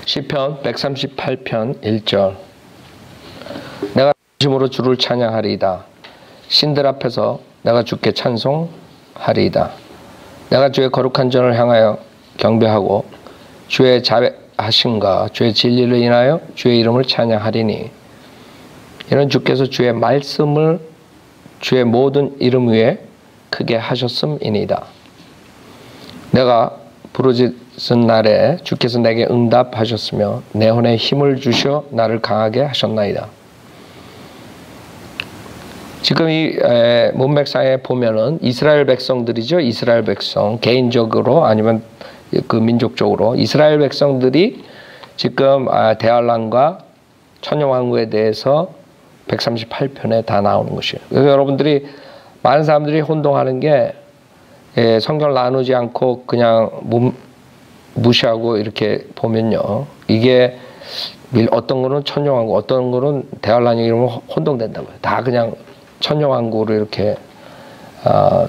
시편 138편 1절. 내가 진심으로 주를 찬양하리이다. 신들 앞에서 내가 주께 찬송하리이다. 내가 주의 거룩한 전을 향하여 경배하고 주의 자비하심과 주의 진리를 인하여 주의 이름을 찬양하리니 이는 주께서 주의 말씀을 주의 모든 이름 위에 크게 하셨음이니이다. 내가 부르짖은 날에 주께서 내게 응답하셨으며 내 혼에 힘을 주셔 나를 강하게 하셨나이다. 지금 이 문맥상에 보면은 이스라엘 백성들이죠. 이스라엘 백성 개인적으로 아니면 그 민족적으로 이스라엘 백성들이 지금 대환란과 천년왕국에 대해서 138편에 다 나오는 것이에요. 그래서 여러분들이 많은 사람들이 혼동하는 게 성경을 나누지 않고 그냥 무시하고 이렇게 보면요. 이게 어떤 거는 천년왕국, 어떤 거는 대환란이 이러면 혼동된다고요. 다 그냥 천년왕국으로 이렇게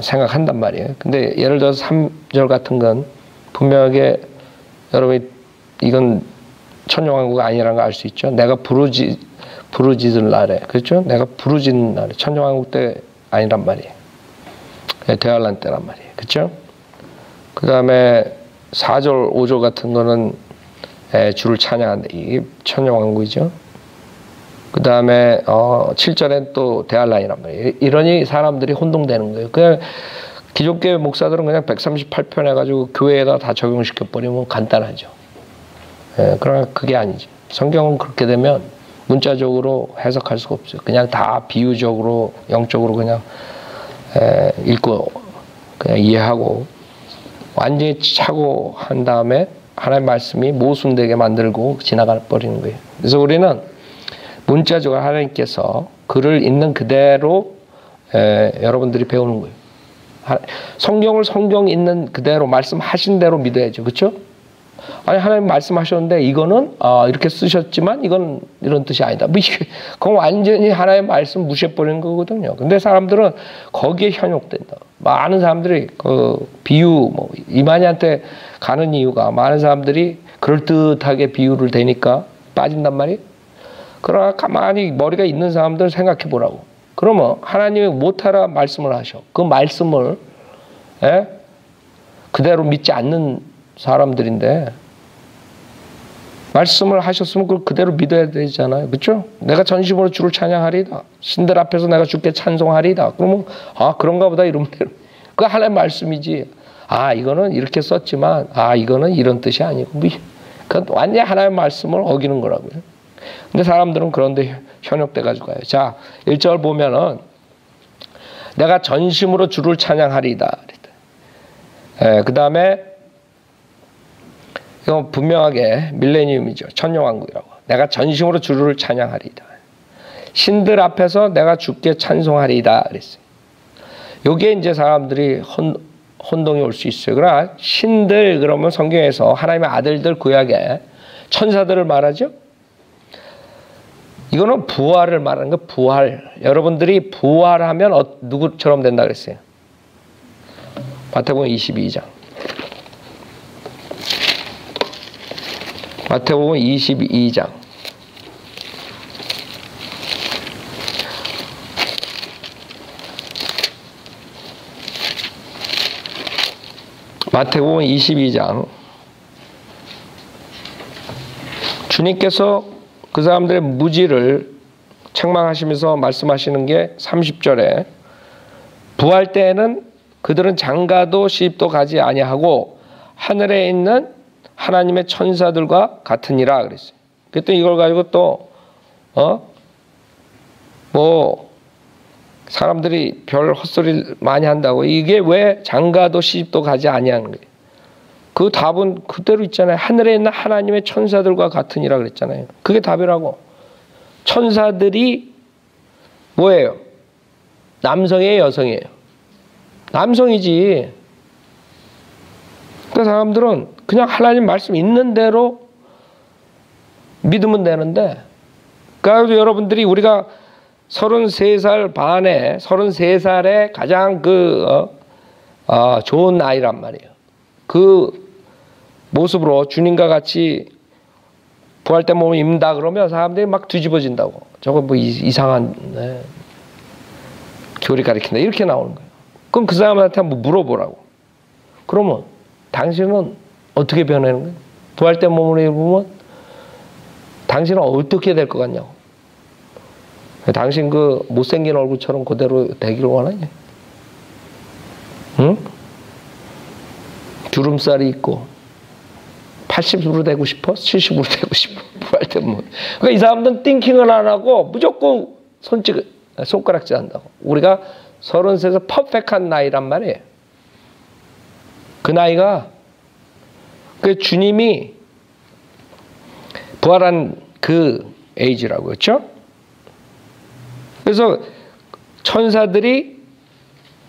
생각한단 말이에요. 근데 예를 들어서 3절 같은 건 분명하게 여러분이 이건 천년왕국이 아니라는 걸 알 수 있죠. 내가 부르짖을 날에, 그렇죠? 내가 부르짖는 날에 천년왕국 때 아니란 말이에요. 대환란 때란 말이에요. 그렇죠? 그 다음에 4절, 5절 같은 거는 주를 찬양한다. 이게 천년왕국이죠. 그 다음에 7절엔 또 대환란이란 말이에요. 이러니 사람들이 혼동되는 거예요. 그냥 기존교회 목사들은 그냥 138편 해가지고 교회에다 다 적용시켜버리면 간단하죠. 그러나 그게 아니죠. 성경은 그렇게 되면 문자적으로 해석할 수가 없어요. 그냥 다 비유적으로, 영적으로 그냥 읽고 그냥 이해하고 완전히 차고 한 다음에 하나님의 말씀이 모순되게 만들고 지나가 버리는 거예요. 그래서 우리는 문자적으로 하나님께서 글을 있는 그대로 여러분들이 배우는 거예요. 성경을 성경 있는 그대로 말씀하신 대로 믿어야죠. 그렇죠? 아니 하나님 말씀하셨는데 이거는 이렇게 쓰셨지만 이건 이런 뜻이 아니다. 그건 완전히 하나님의 말씀 무시해버리는 거거든요. 근데 사람들은 거기에 현혹된다. 많은 사람들이 그 비유 이만희한테 가는 이유가 많은 사람들이 그럴듯하게 비유를 대니까 빠진단 말이에요. 그러나 가만히 머리가 있는 사람들 생각해 보라고. 그러면 하나님이 못하라 말씀을 하셔. 그 말씀을 그대로 믿지 않는 사람들인데 말씀을 하셨으면 그걸 그대로 믿어야 되잖아요. 그렇죠? 내가 전심으로 주를 찬양하리다. 신들 앞에서 내가 주께 찬송하리다. 그러면 그런가 보다 이러면 그 하나님의 말씀이지. 이거는 이렇게 썼지만 이거는 이런 뜻이 아니고 그건 완전히 하나님의 말씀을 어기는 거라고요. 근데 사람들은 그런데 현혹돼 가지고 가요. 자, 1절 보면은 내가 전심으로 주를 찬양하리다. 그 다음에 이건 분명하게 밀레니엄이죠. 천년왕국이라고. 내가 전심으로 주를 찬양하리다. 신들 앞에서 내가 주께 찬송하리다. 그랬어요. 요게 이제 사람들이 혼동이 올 수 있어요. 그러나 신들 그러면 성경에서 하나님의 아들들 구약에 천사들을 말하죠. 이거는 부활을 말하는 거. 부활. 여러분들이 부활하면 누구처럼 된다 그랬어요? 마태복음 22장. 마태복음 22장. 마태복음 22장. 주님께서 그 사람들의 무지를 책망하시면서 말씀하시는 게 30절에 부활 때에는 그들은 장가도 시집도 가지 아니하고 하늘에 있는 하나님의 천사들과 같으니라 그랬어요. 그랬더니 이걸 가지고 또 사람들이 별 헛소리를 많이 한다고. 이게 왜 장가도 시집도 가지 아니하는 거예요? 그 답은 그대로 있잖아요. 하늘에 있는 하나님의 천사들과 같으니라 그랬잖아요. 그게 답이라고. 천사들이 뭐예요? 남성이에요, 여성이에요? 남성이지. 그러니까 사람들은 그냥 하나님 말씀 있는 대로 믿으면 되는데, 그러니까 여러분들이 우리가 33살 반에 33살에 가장 좋은 나이란 말이에요. 그 모습으로 주님과 같이 부활된 몸을 입는다 그러면 사람들이 막 뒤집어진다고. 저거 뭐 이상한 교리 가리킨다 이렇게 나오는 거예요. 그럼 그 사람한테 한번 물어보라고. 그러면 당신은 어떻게 변하는 거예요? 부활된 몸을 입으면 당신은 어떻게 될 것 같냐고. 당신 그 못생긴 얼굴처럼 그대로 되기를 원하니? 응? 주름살이 있고 80으로 되고 싶어? 70으로 되고 싶어? 부활된 몸. 그러니까 이 사람들은 띵킹을 안 하고 무조건 손가락질 한다고. 우리가 33살 퍼펙트한 나이란 말이에요. 그 나이가 그 주님이 부활한 그 에이지라고 그랬죠? 그래서 천사들이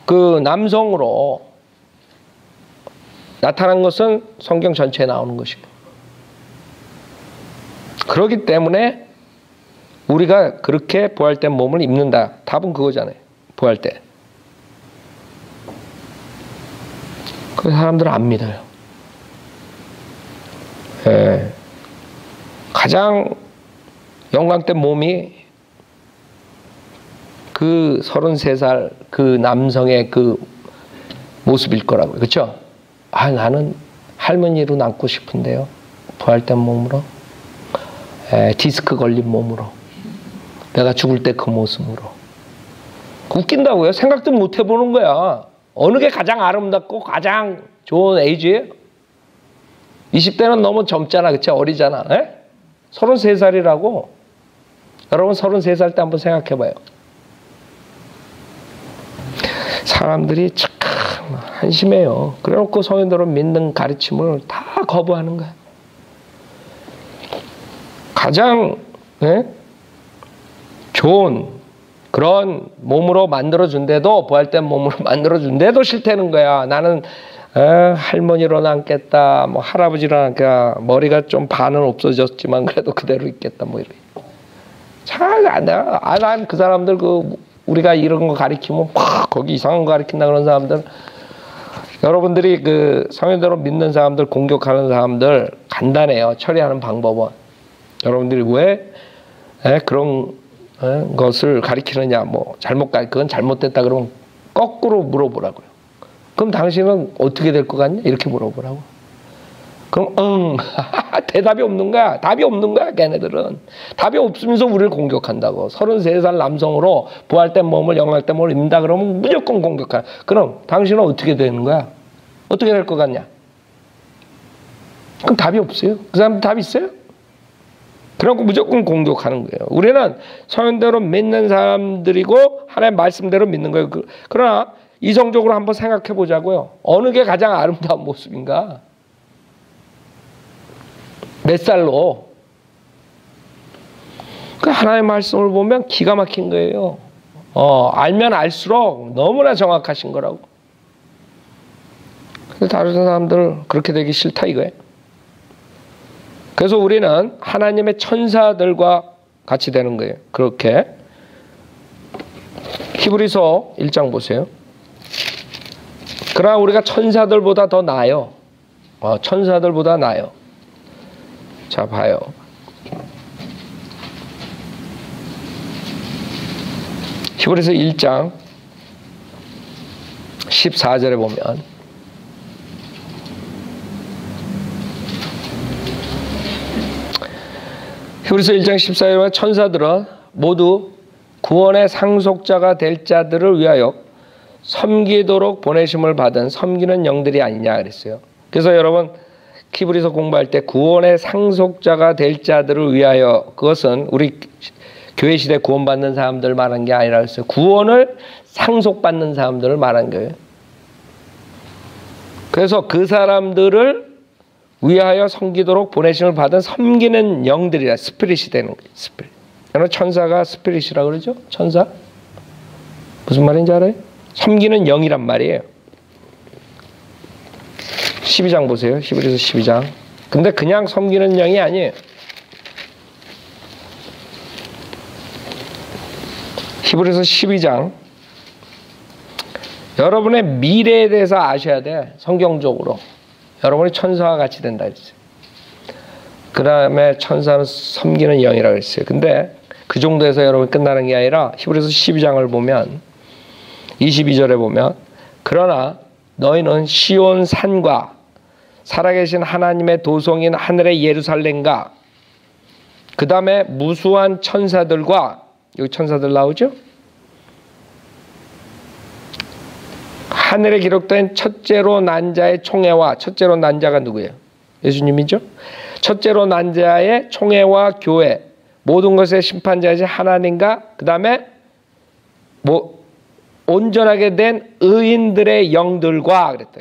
그 남성으로 나타난 것은 성경 전체에 나오는 것이고, 그렇기 때문에 우리가 그렇게 부활된 몸을 입는다. 답은 그거잖아요. 부활 때. 그 사람들은 안 믿어요. 예. 가장 영광된 몸이 그 33살 그 남성의 그 모습일 거라고요. 그렇죠? 아, 나는 할머니로 남고 싶은데요. 부활된 몸으로. 디스크 걸린 몸으로. 내가 죽을 때 그 모습으로. 웃긴다고요? 생각도 못 해보는 거야. 어느 게 가장 아름답고 가장 좋은 에이지예요? 20대는 너무 젊잖아. 그치? 어리잖아. 33살이라고. 여러분 33살 때 한번 생각해봐요. 사람들이 참 한심해요. 그래놓고 성인들을 믿는 가르침을 다 거부하는 거야. 가장 좋은 그런 몸으로 만들어준데도, 부활된 몸으로 만들어준데도 싫다는 거야. 나는 할머니로 남겠다, 뭐 할아버지로 남겠다, 머리가 좀 반은 없어졌지만 그래도 그대로 있겠다, 뭐 이래. 난 그 사람들 우리가 이런 거 가리키면 막 거기 이상한 거 가리킨다 그런 사람들, 여러분들이 그 성인대로 믿는 사람들, 공격하는 사람들 간단해요. 처리하는 방법은. 여러분들이 왜 그런 것을 가리키느냐, 뭐 그건 잘못됐다 그러면 거꾸로 물어보라고요. 그럼 당신은 어떻게 될 것 같냐? 이렇게 물어보라고. 그럼 대답이 없는 거야. 답이 없는 거야. 걔네들은 답이 없으면서 우리를 공격한다고. 33살 남성으로 부활된 몸을, 영광된 몸을 입는다 그러면 무조건 공격하라. 그럼 당신은 어떻게 되는 거야? 어떻게 될 것 같냐? 그럼 답이 없어요. 그 사람 답이 있어요? 그러고 무조건 공격하는 거예요. 우리는 성현대로 믿는 사람들이고 하나님의 말씀대로 믿는 거예요. 그러나 이성적으로 한번 생각해 보자고요. 어느 게 가장 아름다운 모습인가? 몇 살로? 그 하나님의 말씀을 보면 기가 막힌 거예요. 알면 알수록 너무나 정확하신 거라고. 그래서 다른 사람들 그렇게 되기 싫다 이거예요. 그래서 우리는 하나님의 천사들과 같이 되는 거예요. 그렇게. 히브리서 1장 보세요. 그러나 우리가 천사들보다 더 나아요. 천사들보다 나아요. 자, 봐요. 히브리서 1장 14절에 보면 히브리서 1장 14절에 보면 천사들은 모두 구원의 상속자가 될 자들을 위하여 섬기도록 보내심을 받은 섬기는 영들이 아니냐 그랬어요. 그래서 여러분 히브리서 공부할 때 구원의 상속자가 될 자들을 위하여, 그것은 우리 교회 시대 구원받는 사람들 말한 게 아니라 그랬어요. 구원을 상속받는 사람들을 말한 거예요. 그래서 그 사람들을 위하여 섬기도록 보내심을 받은 섬기는 영들이라, 스피릿이 되는 거예요. 스피릿. 여러분 천사가 스피릿이라고 그러죠? 천사? 무슨 말인지 알아요? 섬기는 영이란 말이에요. 12장 보세요. 히브리서 12장. 근데 그냥 섬기는 영이 아니에요. 히브리서 12장. 여러분의 미래에 대해서 아셔야 돼. 성경적으로. 여러분이 천사와 같이 된다 했어요. 그 다음에 천사는 섬기는 영이라고 했어요. 근데 그 정도에서 여러분 끝나는 게 아니라 히브리서 12장을 보면 22절에 보면 그러나 너희는 시온 산과 살아계신 하나님의 도성인 하늘의 예루살렘과 그 다음에 무수한 천사들과 여기 천사들 나오죠? 하늘에 기록된 첫째로 난 자의 총회와 첫째로 난 자가 누구예요? 예수님이죠? 첫째로 난 자의 총회와 교회 모든 것의 심판자이신 하나님과 그 다음에 온전하게 된 의인들의 영들과 그랬다.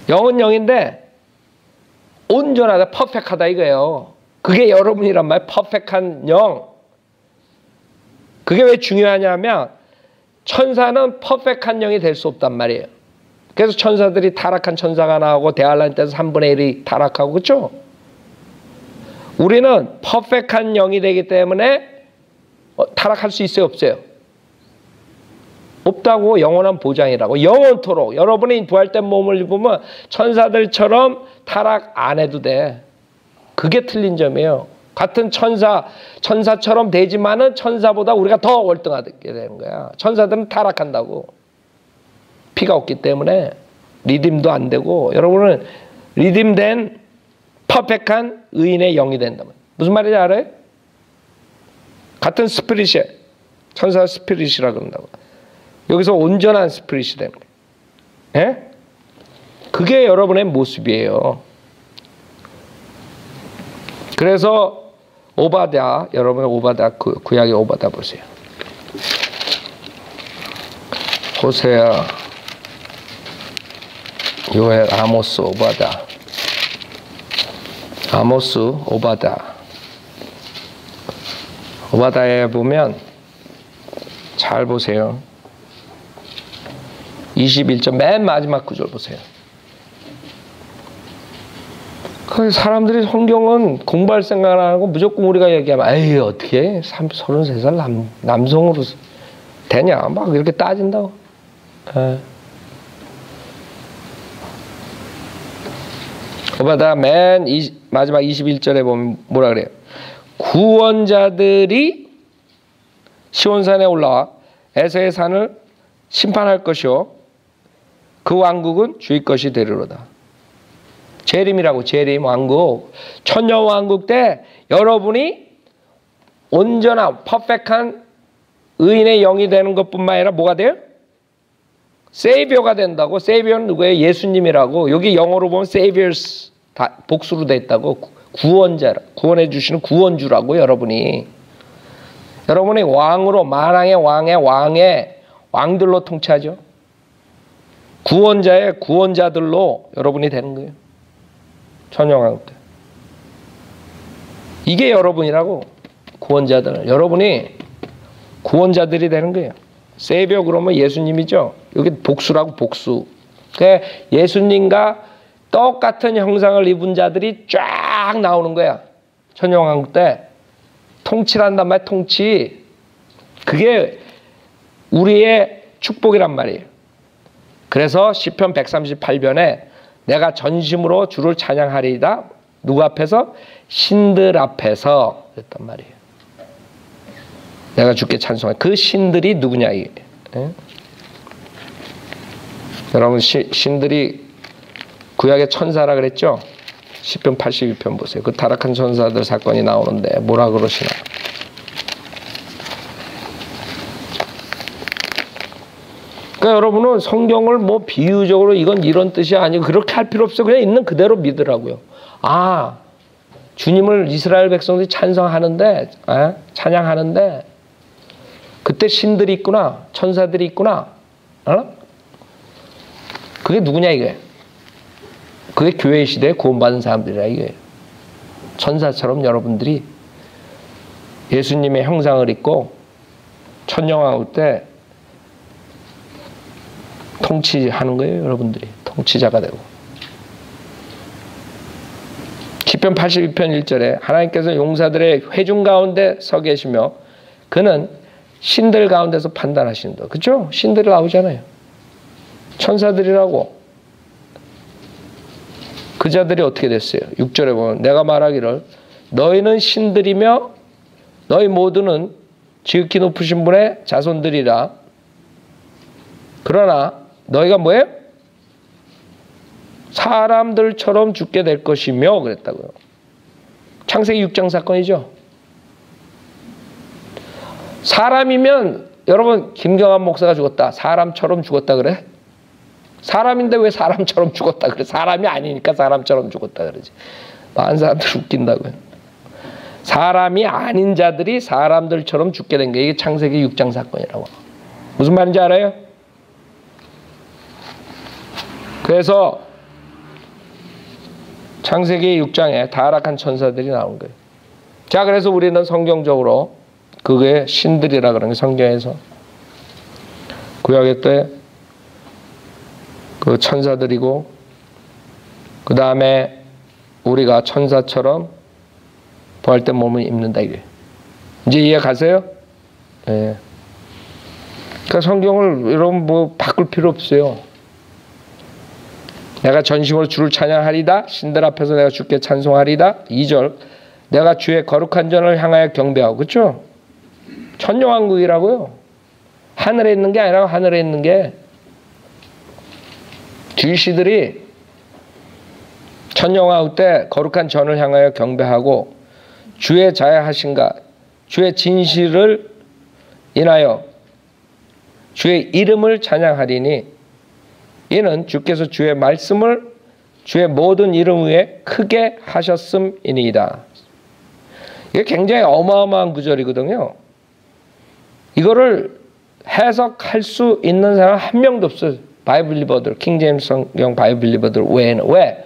영은 영인데 온전하다, 퍼펙하다 이거예요. 그게 여러분이란 말이에요. 퍼펙한 영. 그게 왜 중요하냐면 천사는 퍼펙한 영이 될 수 없단 말이에요. 그래서 천사들이 타락한 천사가 나오고 대환란 때서 3분의 1이 타락하고 그렇죠? 우리는 퍼펙한 영이 되기 때문에 타락할 수 있어요? 없어요? 없다고. 영원한 보장이라고. 영원토록 여러분이 부활된 몸을 입으면 천사들처럼 타락 안 해도 돼. 그게 틀린 점이에요. 같은 천사처럼 되지만은 천사보다 우리가 더 월등하게 되는 거야. 천사들은 타락한다고. 피가 없기 때문에 리딤도 안 되고 여러분은 리딤된 퍼펙한 의인의 영이 된다면 무슨 말인지 알아요? 같은 스피릿이에요. 천사 스피릿이라 그런다고. 여기서 온전한 스피릿이 되는 거예요. 예? 그게 여러분의 모습이에요. 그래서 오바댜, 여러분 오바댜 구약의 오바댜 보세요. 호세아, 요엘, 아모스, 오바댜. 아모스, 오바댜. 오바댜에 보면 잘 보세요. 21절 맨 마지막 구절 보세요. 사람들이 성경은 공부할 생각을 안 하고 무조건 우리가 얘기하면 에이 어떻게 33살 남성으로 되냐 막 이렇게 따진다고. 오바댜 맨 마지막 21절에 보면 뭐라 그래요? 구원자들이 시온산에 올라와 에서의 산을 심판할 것이요 그 왕국은 주의 것이 되리로다. 재림이라고. 재림 왕국. 천년 왕국 때 여러분이 온전한 퍼펙한 의인의 영이 되는 것뿐만 아니라 뭐가 돼요? 세이비어가 된다고. 세이비어는 누구예요? 예수님이라고. 여기 영어로 보면 saviors 다 복수로 돼 있다고. 구원자라. 구원해 주시는 구원주라고. 여러분이 왕으로 만왕의 왕의 왕들로 통치하죠. 구원자의 구원자들로 여러분이 되는 거예요. 천년왕국 때. 이게 여러분이라고. 구원자들. 여러분이 구원자들이 되는 거예요. 세이비어 그러면 예수님이죠. 여기 복수라고. 복수. 그러니까 예수님과 똑같은 형상을 입은 자들이 쫙 나오는 거야. 천년왕국 때. 통치를 한단 말이야. 통치. 그게 우리의 축복이란 말이에요. 그래서 시편 138편에 내가 전심으로 주를 찬양하리이다. 누구 앞에서? 신들 앞에서 그랬단 말이에요. 내가 주께 찬송해. 그 신들이 누구냐 이게. 예? 여러분 신들이 구약의 천사라 그랬죠? 시편 82편 보세요. 그 타락한 천사들 사건이 나오는데 뭐라 그러시나. 그러니까 여러분은 성경을 뭐 비유적으로 이건 이런 뜻이 아니고 그렇게 할 필요 없어. 그냥 있는 그대로 믿으라고요. 아, 주님을 이스라엘 백성들이 찬송하는데, 찬양하는데 그때 신들이 있구나, 천사들이 있구나. 그게 누구냐 이게. 그게 교회 시대에 구원받은 사람들이라 이게. 천사처럼 여러분들이 예수님의 형상을 입고 천년왕국 때 통치하는 거예요. 여러분들이 통치자가 되고. 시편 82편 1절에 하나님께서 용사들의 회중 가운데 서 계시며 그는 신들 가운데서 판단하신다. 그렇죠? 신들이 나오잖아요. 천사들이라고. 그 자들이 어떻게 됐어요? 6절에 보면 내가 말하기를 너희는 신들이며 너희 모두는 지극히 높으신 분의 자손들이라. 그러나 너희가 뭐예요? 사람들처럼 죽게 될 것이며 그랬다고요. 창세기 6장 사건이죠. 사람이면 여러분 김경환 목사가 죽었다. 사람처럼 죽었다 그래? 사람인데 왜 사람처럼 죽었다 그래? 사람이 아니니까 사람처럼 죽었다 그러지. 많은 사람들 웃긴다고요. 사람이 아닌 자들이 사람들처럼 죽게 된 게 이게 창세기 6장 사건이라고. 무슨 말인지 알아요? 그래서 창세기 6장에 타락한 천사들이 나온 거예요. 자, 그래서 우리는 성경적으로 그게 신들이라 그러는 게 성경에서 구약의 때 그 천사들이고 그 다음에 우리가 천사처럼 부활된 몸을 입는다 이게. 이제 이해 가세요? 예. 그러니까 성경을 여러분 뭐 바꿀 필요 없어요. 내가 전심으로 주를 찬양하리다. 신들 앞에서 내가 주께 찬송하리다. 2절 내가 주의 거룩한 전을 향하여 경배하고. 그렇죠? 천년왕국이라고요. 하늘에 있는 게 아니라 하늘에 있는 게 주시들이 천년왕국 때 거룩한 전을 향하여 경배하고 주의 자애하신가 주의 진실을 인하여 주의 이름을 찬양하리니 이는 주께서 주의 말씀을 주의 모든 이름 위에 크게 하셨음이니이다. 이게 굉장히 어마어마한 구절이거든요. 이거를 해석할 수 있는 사람 한 명도 없어요. 바이블리버들, 킹제임스 성경 바이블리버들 외에는. 왜?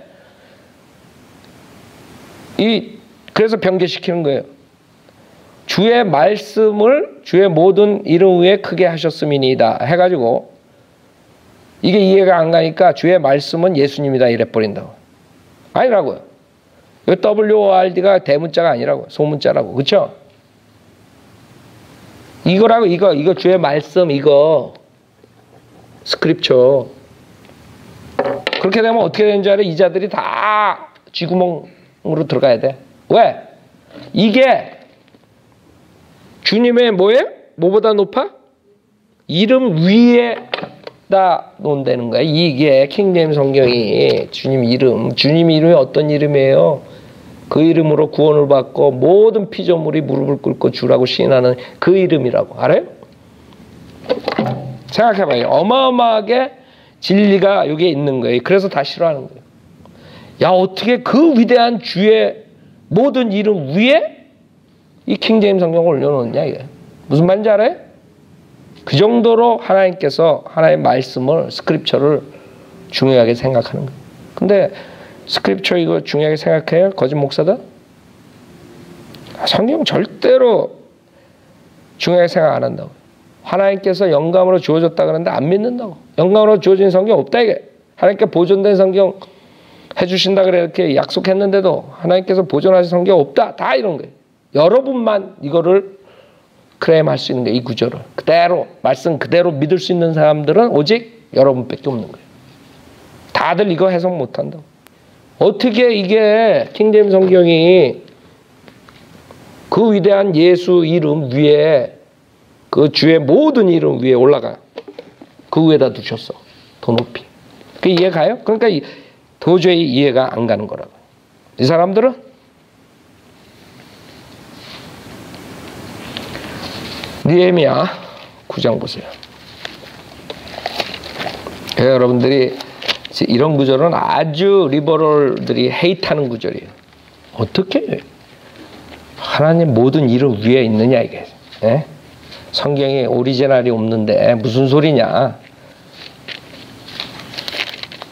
그래서 변개시키는 거예요. 주의 말씀을 주의 모든 이름 위에 크게 하셨음이니이다 해가지고 이게 이해가 안 가니까 주의 말씀은 예수님이다 이래버린다고. 아니라고요. 이 WORD가 대문자가 아니라고, 소문자라고. 그렇죠? 이거라고. 이거 주의 말씀, 이거 스크립처. 그렇게 되면 어떻게 되는 줄 알아? 이 자들이 다 쥐구멍으로 들어가야 돼. 왜? 이게 주님의 뭐예요? 뭐보다 높아? 이름 위에다 놓는다는 거야. 이게 킹제임스 성경이 주님 이름이 어떤 이름이에요? 그 이름으로 구원을 받고 모든 피조물이 무릎을 꿇고 주라고 시인하는 그 이름이라고. 알아요? 생각해봐요. 어마어마하게 진리가 여기에 있는 거예요. 그래서 다 싫어하는 거예요. 야, 어떻게 그 위대한 주의 모든 이름 위에 이 킹제임스 성경을 올려놓느냐 이게. 무슨 말인지 알아요? 그 정도로 하나님께서 하나님의 말씀을, 스크립처를 중요하게 생각하는 거예요. 근데 스크립처 이거 중요하게 생각해요? 거짓 목사들? 성경 절대로 중요하게 생각 안 한다고. 하나님께서 영감으로 주어졌다 그러는데 안 믿는다고. 영감으로 주어진 성경 없다 이게. 하나님께 보존된 성경 해주신다 그래 이렇게 약속했는데도 하나님께서 보존하신 성경 없다. 다 이런 거예요. 여러분만 이거를 클레임할 수 있는 거예요. 이 구절을. 그대로 말씀 그대로 믿을 수 있는 사람들은 오직 여러분밖에 없는 거예요. 다들 이거 해석 못한다고. 어떻게 이게 킹제임스 성경이 그 위대한 예수 이름 위에 그 주의 모든 이름 위에 올라가. 그 위에다 두셨어. 더 높이. 그 이해 가요? 그러니까 도저히 이해가 안 가는 거라고. 이 사람들은 느헤미야 9장 보세요. 여러분들이 이런 구절은 아주 리버럴들이 헤이트하는 구절이에요. 어떻게 하나님 모든 이름 위에 있느냐 이게. 예? 성경에 오리지널이 없는데 무슨 소리냐.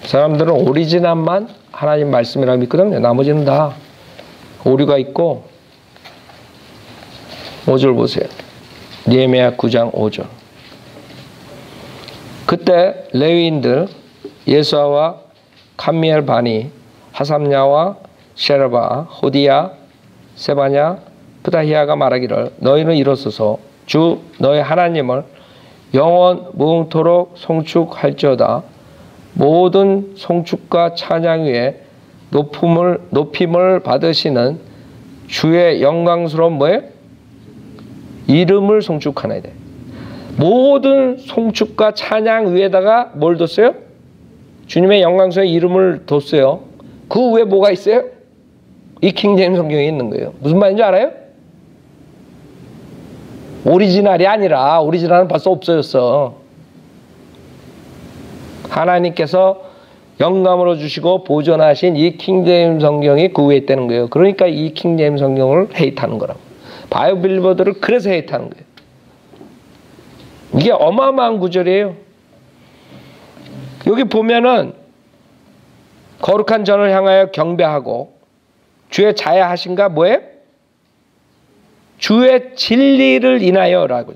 사람들은 오리지널만 하나님 말씀이라고 믿거든요. 나머지는 다 오류가 있고. 5절 보세요. 느헤미야 9장 5절. 그때 레위인들 예수아와 칸미엘 바니 하삼냐와 셰르바 호디야 세바냐 프다히야가 말하기를 너희는 일어서서 주 너희 하나님을 영원 무궁토록 송축할지어다. 모든 송축과 찬양 위에 높임을 받으시는 주의 영광스러운 뭐예요? 이름을 송축하나이다. 모든 송축과 찬양 위에다가 뭘 뒀어요? 주님의 영광스러운 이름을 뒀어요. 그 위에 뭐가 있어요? 이 킹제임스 성경에 있는 거예요. 무슨 말인지 알아요? 오리지널이 아니라, 오리지널은 벌써 없어졌어. 하나님께서 영감으로 주시고 보존하신 이 킹제임스 성경이 그 위에 있다는 거예요. 그러니까 이 킹제임스 성경을 헤이트하는 거라고. 바이오빌리버들을 그래서 헤이트하는 거예요. 이게 어마어마한 구절이에요. 여기 보면은 거룩한 전을 향하여 경배하고 주의 자애하신가 뭐예요? 주의 진리를 인하여라고.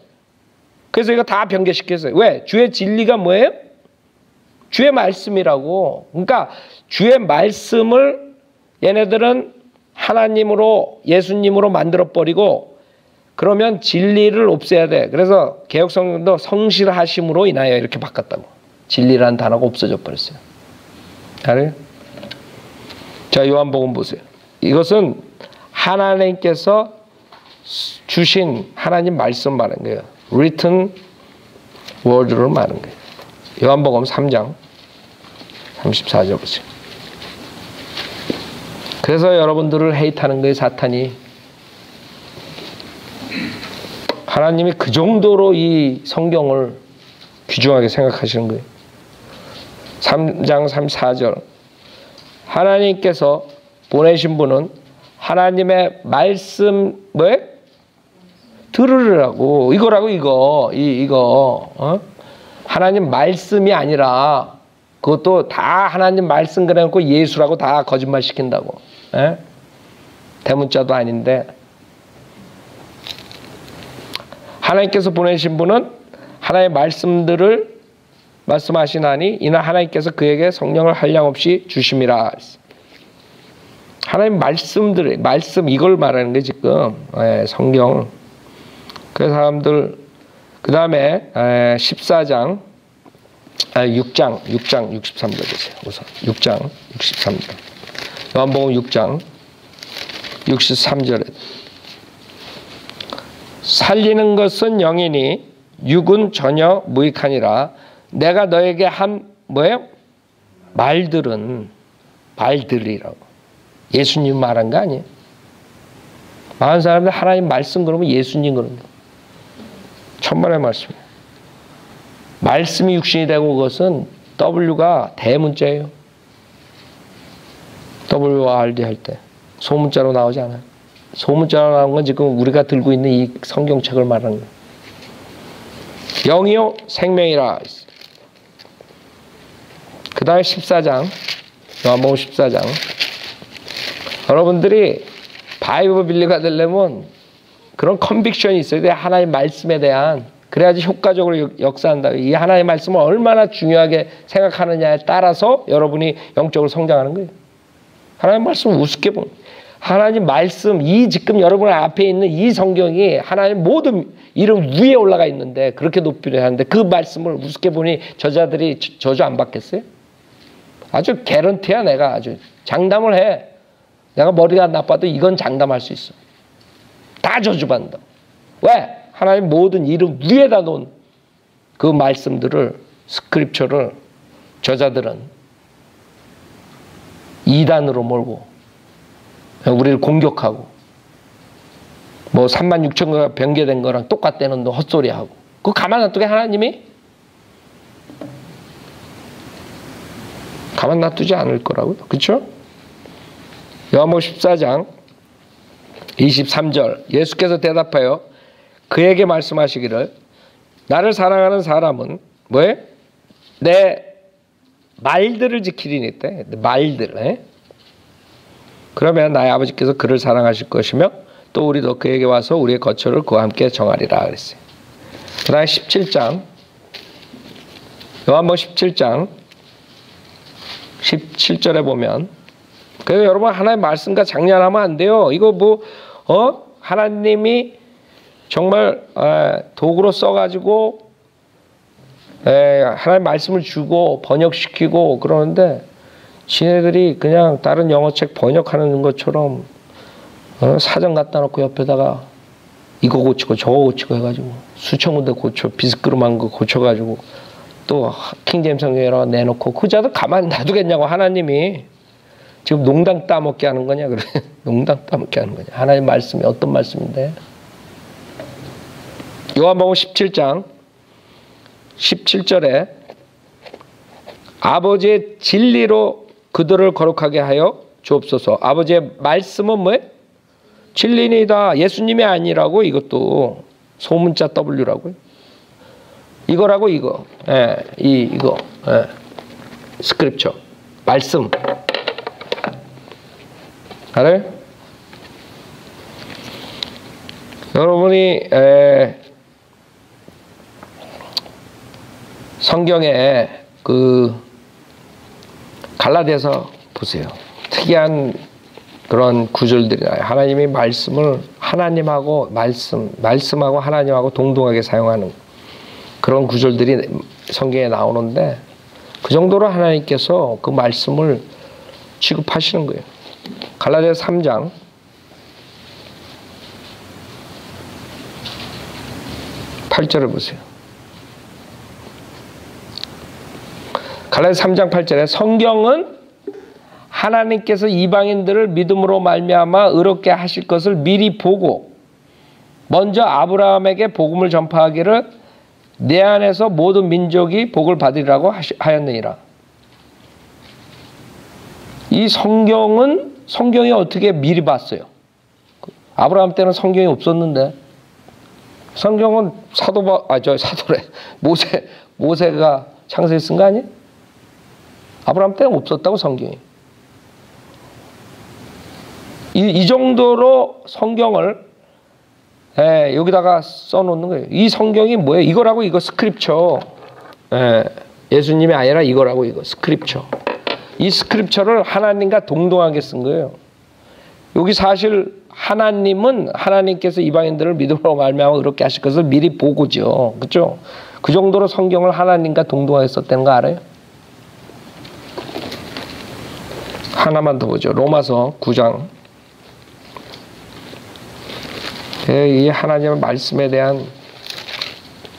그래서 이거 다 변개시켰어요. 왜? 주의 진리가 뭐예요? 주의 말씀이라고. 그러니까 주의 말씀을 얘네들은 하나님으로 예수님으로 만들어버리고 그러면 진리를 없애야 돼. 그래서 개역성경도 성실하심으로 인하여 이렇게 바꿨다고. 진리라는 단어가 없어져 버렸어요. 알아요? 자, 요한복음 보세요. 이것은 하나님께서 주신 하나님 말씀 말한 거예요. written word를 말한 거예요. 요한복음 3장 34절 보세요. 그래서 여러분들을 헤이트하는 거예요, 사탄이. 하나님이 그 정도로 이 성경을 귀중하게 생각하시는 거예요. 3장 34절. 하나님께서 보내신 분은 하나님의 말씀 뭐예요? 들으라고. 이거라고 이거. 하나님 말씀이 아니라 그것도 다 하나님 말씀 그래놓고 예수라고 다 거짓말 시킨다고. 에? 대문자도 아닌데 하나님께서 보내신 분은 하나님의 말씀들을 말씀하시나니 이는 하나님께서 그에게 성령을 한량없이 주심이라. 하나님 말씀들, 말씀 이걸 말하는 게 지금 성경. 그 사람들 그 다음에 14장 6장 63절 보세요. 우선 6장 63절. 요한복음 6장 63절에 살리는 것은 영이니 육은 전혀 무익하니라. 내가 너에게 한 뭐예요? 말들이라고. 예수님 말한 거 아니에요? 많은 사람들 하나님 말씀 그러면 예수님 그럽니다. 천만의 말씀이에요. 말씀이 육신이 되고 그것은 W가 대문자예요. W와 RD 할 때 소문자로 나오지 않아요. 소문자로 나온 건 지금 우리가 들고 있는 이 성경책을 말하는 거예요. 영이요 생명이라. 그 다음에 14장 요한복음 14장. 여러분들이 바이블 빌리가 되려면 그런 컨빅션이 있어야 돼. 하나님의 말씀에 대한. 그래야지 효과적으로 역사한다. 이 하나님의 말씀을 얼마나 중요하게 생각하느냐에 따라서 여러분이 영적으로 성장하는 거예요. 하나님의 말씀을 우습게 보는. 하나님 말씀, 이 지금 여러분 앞에 있는 이 성경이 하나님 모든 이름 위에 올라가 있는데 그렇게 높이려 하는데 그 말씀을 우습게 보니 저자들이 저주 안 받겠어요? 아주 개런티야. 내가 아주 장담을 해. 내가 머리가 나빠도 이건 장담할 수 있어. 다 저주받는다. 왜? 하나님 모든 이름 위에다 놓은 그 말씀들을 스크립처를 저자들은 이단으로 몰고 우리를 공격하고 뭐 36,000개가 변개된 거랑 똑같다는 헛소리하고 그거 가만 놔두게 하나님이? 가만 놔두지 않을 거라고요. 그렇죠? 요한복음 14장 23절 예수께서 대답하여 그에게 말씀하시기를 나를 사랑하는 사람은 뭐예요? 내 말들을 지키리니 때 말들. 그러면 나의 아버지께서 그를 사랑하실 것이며 또 우리도 그에게 와서 우리의 거처를 그와 함께 정하리라 그랬어요. 그 다음에 17장 요한복음 17장 17절에 보면 그래서 여러분 하나님의 말씀과 장난하면 안 돼요. 이거 뭐 하나님이 정말 도구로 써가지고 하나님의 말씀을 주고 번역시키고 그러는데 지네들이 그냥 다른 영어책 번역하는 것처럼 사전 갖다 놓고 옆에다가 이거 고치고 저거 고치고 해가지고 수천 군데 고쳐 비스끄름한 거 고쳐가지고 또 킹제임스 성경이라고 내놓고 그 자들 가만히 놔두겠냐고. 하나님이 지금 농당 따먹게 하는 거냐 그래. 농당 따먹게 하는 거냐. 하나님 말씀이 어떤 말씀인데. 요한복음 17장 17절에 아버지의 진리로 그들을 거룩하게 하여 주옵소서. 아버지의 말씀은 뭐예요? 진리니다. 예수님이 아니라고. 이것도 소문자 W라고요. 이거라고. 이거. 예, 이거. 예. 스크립처. 말씀. 알아요? 여러분이 성경에 그 갈라디아서 보세요. 특이한 그런 구절들이 나요. 하나님이 말씀을 하나님하고 말씀하고 하나님하고 동등하게 사용하는 그런 구절들이 성경에 나오는데 그 정도로 하나님께서 그 말씀을 취급하시는 거예요. 갈라디아서 3장 8절을 보세요. 갈라디아서 3장 8절에 성경은 하나님께서 이방인들을 믿음으로 말미암아 의롭게 하실 것을 미리 보고 먼저 아브라함에게 복음을 전파하기를 내 안에서 모든 민족이 복을 받으리라고 하였느니라. 이 성경이 어떻게 미리 봤어요? 아브라함 때는 성경이 없었는데 성경은 모세가 창세기 쓴 거 아니에요? 아브라함 때는 없었다고 성경이. 이 정도로 성경을 여기다가 써놓는 거예요. 이 성경이 뭐예요? 이거라고. 이거 스크립처. 예수님이 아니라 이거라고. 이거 스크립처. 이 스크립처를 하나님과 동등하게 쓴 거예요. 여기 사실 하나님은 하나님께서 이방인들을 믿음으로 말미암아 그렇게 하실 것을 미리 보고죠. 그렇죠? 그 정도로 성경을 하나님과 동등하게 썼다는 거 알아요? 하나만 더 보죠. 로마서 9장. 이 하나님의 말씀에 대한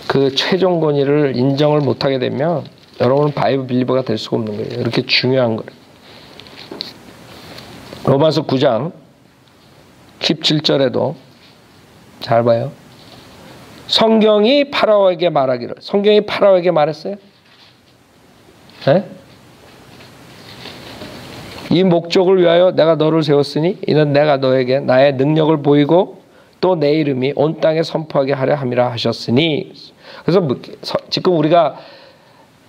그 최종 권위를 인정을 못하게 되면 여러분은 바이블 빌리버가 될 수가 없는 거예요. 이렇게 중요한 거예요. 로마서 9장 17절에도 잘 봐요. 성경이 파라오에게 말하기를. 성경이 파라오에게 말했어요? 네? 이 목적을 위하여 내가 너를 세웠으니 이는 내가 너에게 나의 능력을 보이고 또 내 이름이 온 땅에 선포하게 하려 함이라 하셨으니. 그래서 지금 우리가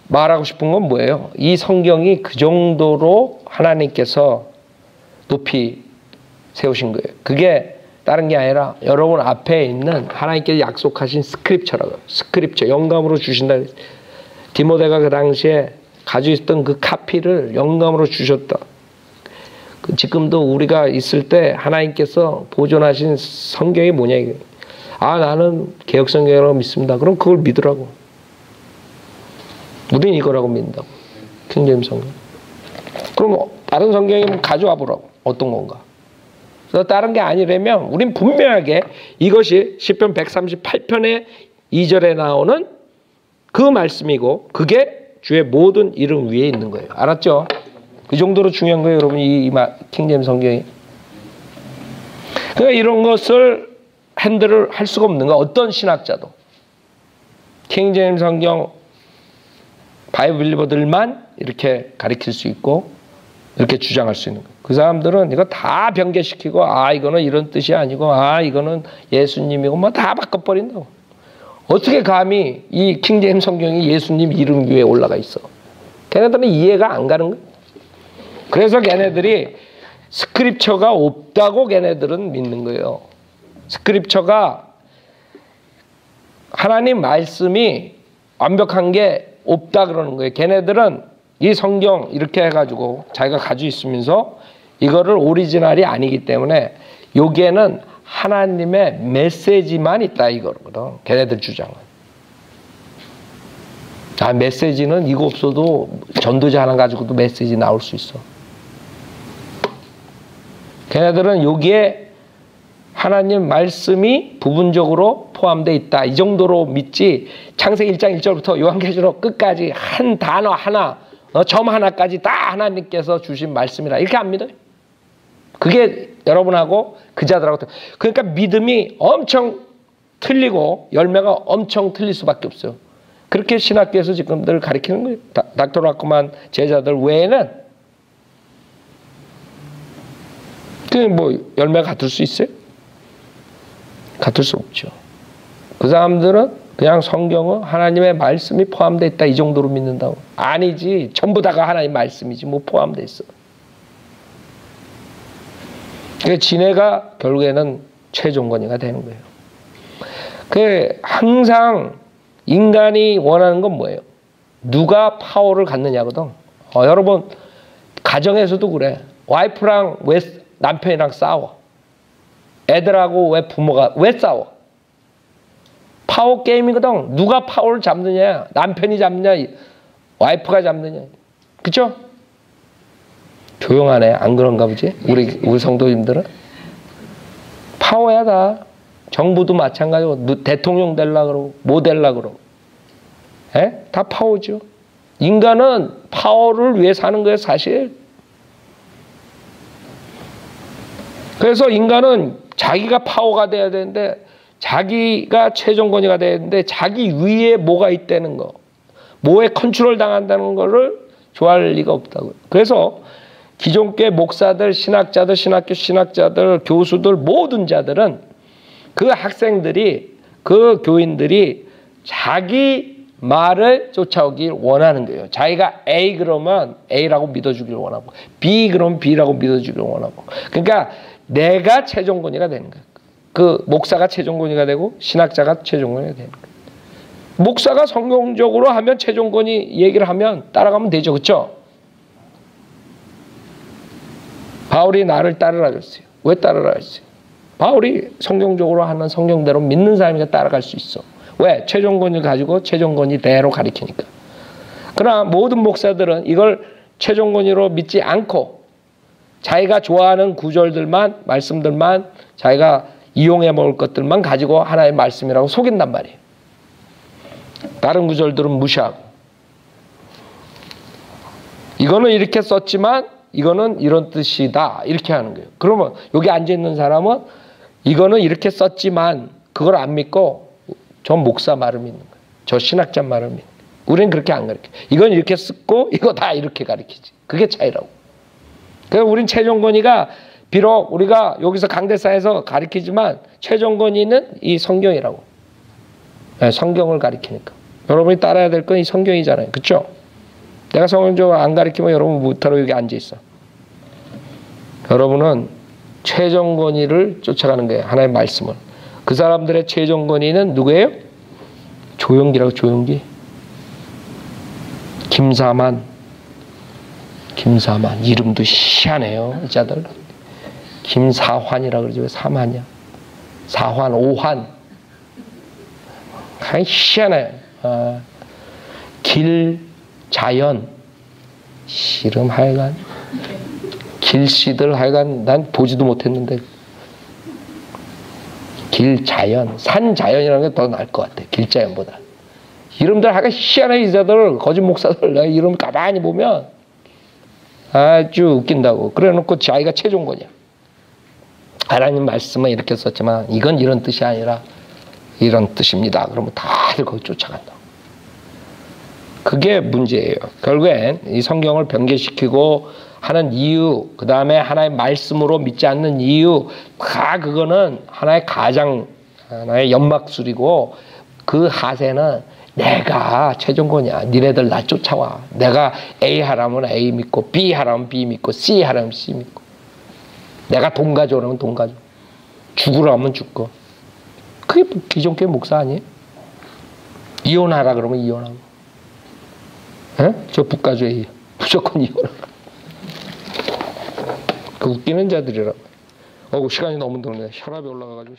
말하고 싶은 건 뭐예요? 이 성경이 그 정도로 하나님께서 높이 세우신 거예요. 그게 다른 게 아니라 여러분 앞에 있는 하나님께서 약속하신 스크립처라고요. 스크립처, 영감으로 주신다. 디모데가 그 당시에 가지고 있었던 그 카피를 영감으로 주셨다. 지금도 우리가 있을 때 하나님께서 보존하신 성경이 뭐냐 이게. 나는 개혁성경이라고 믿습니다. 그럼 그걸 믿으라고. 우리는 이거라고 믿는다고. 킹제임스 성경. 그럼 다른 성경이면 가져와 보라고. 어떤 건가. 그래서 다른 게 아니라면 우린 분명하게 이것이 시편 138편의 2절에 나오는 그 말씀이고 그게 주의 모든 이름 위에 있는 거예요. 알았죠? 그 정도로 중요한 거예요, 여러분. 이 킹제임스 성경이. 그러니까 이런 것을 핸들을 할 수가 없는 거야. 어떤 신학자도. 킹제임스 성경 바이블 빌리버들만 이렇게 가리킬 수 있고 이렇게 주장할 수 있는 거예요. 그 사람들은 이거 다 변개시키고 이거는 이런 뜻이 아니고 이거는 예수님이고 뭐 다 바꿔버린다고. 어떻게 감히 이 킹제임스 성경이 예수님 이름 위에 올라가 있어. 걔네들은 이해가 안 가는 거예요. 그래서 걔네들이 스크립처가 없다고 걔네들은 믿는 거예요. 스크립처가 하나님 말씀이 완벽한 게 없다 그러는 거예요. 걔네들은 이 성경 이렇게 해가지고 자기가 가지고 있으면서 이거를 오리지널이 아니기 때문에 여기에는 하나님의 메시지만 있다 이거거든. 걔네들 주장은. 메시지는 이거 없어도 전도자 하나 가지고도 메시지 나올 수 있어. 걔네들은 여기에 하나님 말씀이 부분적으로 포함되어 있다. 이 정도로 믿지 창세기 1장 1절부터 요한계시록 끝까지 한 단어 하나, 점 하나까지 다 하나님께서 주신 말씀이라 이렇게 안 믿어요. 그게 여러분하고 그 자들하고 그러니까 믿음이 엄청 틀리고 열매가 엄청 틀릴 수밖에 없어요. 그렇게 신학교에서 지금 늘 가르치는 거예요. 닥터 라크만 제자들 외에는 뭐 열매가 같을 수 있어요? 같을 수 없죠. 그 사람들은 그냥 성경은 하나님의 말씀이 포함되어 있다 이 정도로 믿는다고. 아니지. 전부 다가 하나님 말씀이지 뭐 포함되어 있어. 그러니까 지네가 결국에는 최종권위가 되는 거예요. 항상 인간이 원하는 건 뭐예요? 누가 파워를 갖느냐거든. 여러분 가정에서도 그래. 와이프랑 왜 남편이랑 싸워? 애들하고 왜 부모가 왜 싸워? 파워 게임이거든. 누가 파워를 잡느냐? 남편이 잡느냐? 와이프가 잡느냐? 그쵸? 조용하네. 안 그런가 보지? 우리 성도님들은 파워야 다. 정부도 마찬가지고 대통령 되려고 그러고 뭐 되려고 그러고 다 파워죠. 인간은 파워를 위해 사는 거예요 사실. 그래서 인간은 자기가 파워가 돼야 되는데 자기가 최종권위가 돼야 되는데 자기 위에 뭐가 있다는 거 뭐에 컨트롤 당한다는 거를 좋아할 리가 없다고요. 그래서 기존교 목사들, 신학자들, 신학교 신학자들, 교수들 모든 자들은 그 학생들이 그 교인들이 자기 말을 쫓아오길 원하는 거예요. 자기가 A 그러면 A라고 믿어주길 원하고 B 그러면 B라고 믿어주길 원하고 그러니까 내가 최종권위가 되는 거예요. 그 목사가 최종권위가 되고 신학자가 최종권위가 되는 거예요. 목사가 성경적으로 하면 최종권위 얘기를 하면 따라가면 되죠. 그렇죠? 바울이 나를 따르라 그랬어요. 왜 따르라 그랬어요? 바울이 성경적으로 하는 성경대로 믿는 사람이니까 따라갈 수 있어. 왜? 최종권위를 가지고 최종권위대로 가리키니까. 그러나 모든 목사들은 이걸 최종권위로 믿지 않고 자기가 좋아하는 구절들만 말씀들만 자기가 이용해 먹을 것들만 가지고 하나의 말씀이라고 속인단 말이에요. 다른 구절들은 무시하고 이거는 이렇게 썼지만 이거는 이런 뜻이다 이렇게 하는 거예요. 그러면 여기 앉아있는 사람은 이거는 이렇게 썼지만 그걸 안 믿고 저 목사 말을 믿는 거예요. 저 신학자 말을 믿는 거예요. 우리는 그렇게 안 가르쳐요. 이건 이렇게 쓰고 이거 다 이렇게 가르치지. 그게 차이라고. 그래서 우린 최종권위가 비록 우리가 여기서 강대사에서 가르치지만 최종권위는 이 성경이라고. 네, 성경을 가르치니까. 여러분이 따라야 될 건 이 성경이잖아요. 그렇죠? 내가 성경적으로 안 가르치면 여러분 못하러 여기 앉아있어. 여러분은 최종권위를 쫓아가는 거예요. 하나의 말씀을. 그 사람들의 최종권위는 누구예요? 조용기라고. 조용기. 김사만 이름도 희한해요. 이 자들. 김사환이라고 그러죠. 왜 사만이야? 사환, 오환. 희한해. 길자연. 이름 하여간. 길씨들 하여간 난 보지도 못했는데. 길자연. 산자연이라는 게 더 나을 것 같아. 길자연보다. 이름들 하여간 희한해. 이 자들. 거짓 목사들. 내가 이름 가만히 보면 아주 웃긴다고. 그래 놓고 자기가 최종권이야. 하나님 말씀은 이렇게 썼지만 이건 이런 뜻이 아니라 이런 뜻입니다. 그러면 다들 거기 쫓아간다. 그게 문제예요. 결국엔 이 성경을 변개시키고 하는 이유, 그 다음에 하나의 말씀으로 믿지 않는 이유, 다 그거는 하나의 가장, 하나의 연막술이고 그 하세는 내가 최종권이야. 니네들 나 쫓아와. 내가 A 하라면 A 믿고 B 하라면 B 믿고 C 하라면 C 믿고 내가 돈 가져오라면 돈 가져. 죽으라면 죽고. 그게 기존교회 목사 아니에요? 이혼하라 그러면 이혼하고. 에? 저 북가주의 무조건 이혼하라. 그 웃기는 자들이라. 시간이 너무 늦네. 혈압이 올라가가지고.